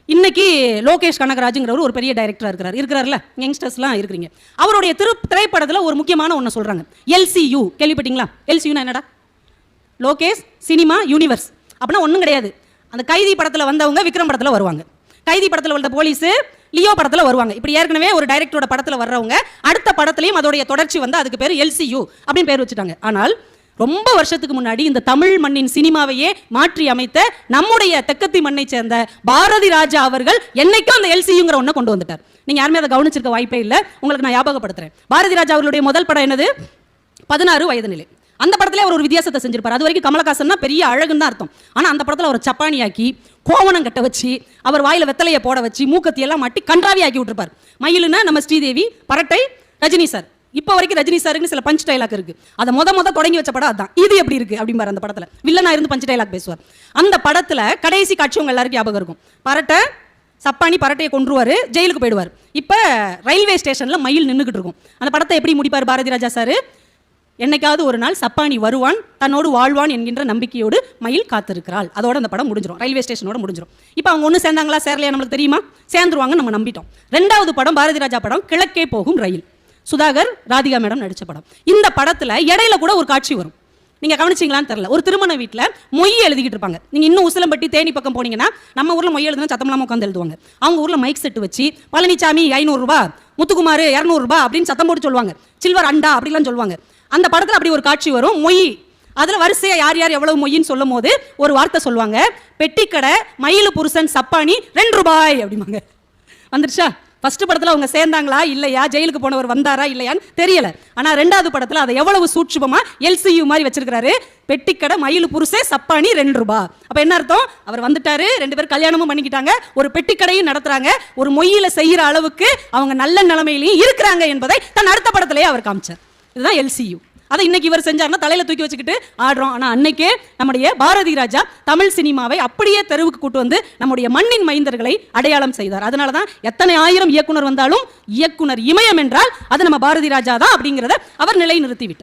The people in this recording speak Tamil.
இன்னைக்கு லோகேஷ் கனகராஜுங்கிறவர் ஒரு பெரிய டைரக்டரா இருக்கிறார்ல, யங்ஸ்டர்ஸ்லாம் இருக்கிறீங்க. அவருடைய திரைப்படத்தில் ஒரு முக்கியமான ஒன்று சொல்றாங்க, LCU. கேள்விப்பட்டீங்களா? LCUனா என்னடா? Lokesh cinema universe. அப்படின்னா ஒன்றும் கிடையாது. அந்த கைதி படத்தில் வந்தவங்க விக்ரம் படத்தில் வருவாங்க, கைதி படத்தில் வந்த போலீஸ் லியோ படத்தில் வருவாங்க. இப்படி ஏற்கனவே ஒரு டைரக்டரோட படத்தில் வர்றவங்க அடுத்த படத்துலையும் அதோடைய தொடர்ச்சி வந்து அதுக்கு பேர் LCU அப்படின்னு பேர் வச்சுட்டாங்க. ஆனால் ரொம்ப வருஷத்துக்கு முன்னாடி இந்த தமிழ் மண்ணின் சினிமாவையே மாற்றி அமைத்த நம்முடைய தெக்கத்தி மண்ணை சேர்ந்த பாரதி ராஜா அவர்கள் என்னைக்கும் அந்த LCUங்கிற ஒன்றை கொண்டு வந்துட்டார். நீங்க யாருமே அதை கவனிச்சிருக்க வாய்ப்பே இல்லை. உங்களுக்கு நான் ஞாபகப்படுத்துறேன். பாரதி ராஜா அவர்களுடைய முதல் படம் என்னது? 16 வயது நிலை. அந்த படத்துல அவர் ஒரு வித்தியாசத்தை செஞ்சிருப்பார். அது வரைக்கும் கமலஹாசன்னா பெரிய அழகுன்னு தான் அர்த்தம். ஆனா அந்த படத்துல அவர் சப்பானியாக்கி கோவணம் கட்ட வச்சு அவர் வாயில வெத்தலையை போட வச்சு மூக்கத்தி எல்லாம் மாட்டி கன்றாவி ஆக்கி விட்டுருப்பார். மயிலுன்னா நம்ம ஸ்ரீதேவி, பரட்டை ரஜினி சார். இப்போ வரைக்கும் ரஜினி சாருக்கு சில பஞ்ச் டைலாக் இருக்கு. அதை முத தொடங்கி வச்ச படம் அதான். இது எப்படி இருக்கு அப்படிம்பாரு அந்த படத்துல. வில்லனா இருந்து பஞ்ச் டைலாக் பேசுவார். அந்த படத்துல கடைசி காட்சி உங்க எல்லாருக்கும் ஞாபகம் இருக்கும். பரட்டை சப்பானி பரட்டையை கொன்றுவாரு, ஜெயிலுக்கு போயிடுவார். இப்போ ரயில்வே ஸ்டேஷன்ல மயில் நின்றுகிட்டு இருக்கும். அந்த படத்தை எப்படி முடிப்பார் பாரதி ராஜா சார்? என்னைக்காவது ஒரு நாள் சப்பானி வருவான், தன்னோடு வாழ்வான் என்கின்ற நம்பிக்கையோடு மயில் காத்திருக்கிறாள். அதோட அந்த படம் முடிஞ்சிடும், ரயில்வே ஸ்டேஷனோட முடிஞ்சிடும். இப்போ அவங்க ஒன்று சேர்ந்தாங்களா சேரலையா நம்மளுக்கு தெரியுமா? சேர்ந்துருவாங்க, நம்ம நம்பிட்டோம். ரெண்டாவது படம் பாரதி ராஜா படம் கிழக்கே போகும் ரயில், சுதாகர் ராதிகா மேடம் நடிச்ச படம். இந்த படத்துல இடையில கூட ஒரு காட்சி வரும். நீங்க கவனிச்சிங்களான்னு தெரியல. ஒரு திருமண வீட்டில் மொய் எழுதிக்கிட்டு இருப்பாங்க. நீங்க இன்னும் உசிலம்பட்டி தேனி பக்கம் போனீங்கன்னா நம்ம ஊர்ல மொய் எழுதுனா சத்தமெல்லாம் உட்காந்து எழுதுவாங்க. அவங்க ஊர்ல மைக் செட் வச்சு பழனிசாமி 500 ரூபாய், முத்துக்குமார் 200 ரூபாய் அப்படின்னு சத்தம் போட்டு சொல்லுவாங்க. சில்வர் அண்டா அப்படிலாம் சொல்லுவாங்க. அந்த படத்துல அப்படி ஒரு காட்சி வரும். மொய் அதுல வரிசையா யார் யார் எவ்வளவு மொய்ன்னு சொல்லும் போது ஒரு வார்த்தை சொல்லுவாங்க, பெட்டிக்கடை மயிலு புருஷன் சப்பானி 2 ரூபாய் அப்படிமாங்க. வந்துருச்சா? ஃபர்ஸ்ட் படத்துல அவங்க சேர்ந்தாங்களா இல்லையா, ஜெயிலுக்கு போனவர் வந்தாரா இல்லையான்னு தெரியல. ஆனா ரெண்டாவது படத்துல அதை எவ்வளவு சூட்சுமமா LCU மாதிரி வச்சிருக்காரு. பெட்டிக்கடை மயிலு புருஷே சப்பானி 2 ரூபாய். அப்ப என்ன அர்த்தம்? அவர் வந்துட்டாரு, 2 பேர் கல்யாணமும் பண்ணிக்கிட்டாங்க, ஒரு பெட்டிக்கடையும் நடத்துறாங்க, ஒரு மொய்யில செய்யற அளவுக்கு அவங்க நல்ல நிலைமையிலையும் இருக்கிறாங்க என்பதை தன் அடுத்த படத்திலேயே அவர் காமிச்சார். இதுதான் LCU. அதை இன்னைக்கு இவர் செஞ்சாருன்னா தலையில தூக்கி வச்சுக்கிட்டு ஆடுறோம். ஆனா அன்னைக்கே நம்முடைய பாரதி ராஜா தமிழ் சினிமாவை அப்படியே தெருவுக்கு கூட்டு வந்து நம்முடைய மண்ணின் மைந்தர்களை அடையாளம் செய்தார். அதனாலதான் எத்தனை ஆயிரம் இயக்குனர் வந்தாலும் இயக்குனர் இமயம் என்றால் அது நம்ம பாரதி ராஜா தான் அப்படிங்கிறத அவர் நிலைநிறுத்தி விட்டார்.